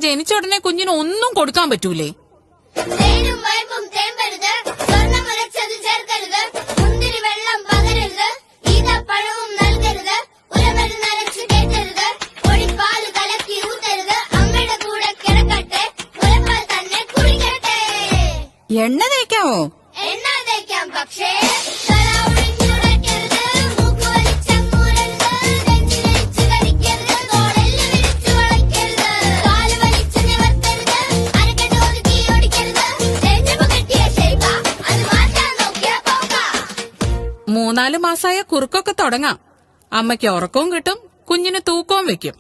ജനിച്ച ഉടനെ കുഞ്ഞിന് ഒന്നും കൊടുക്കാൻ പറ്റൂലേ? എണ്ണ തേക്കാവോ? എണ്ണ തേക്കാം, പക്ഷേ മൂന്നാല് മാസായ കുറുക്കൊക്കെ തുടങ്ങാം. അമ്മയ്ക്ക് ഉറക്കവും കിട്ടും, കുഞ്ഞിന് തൂക്കവും വെക്കും.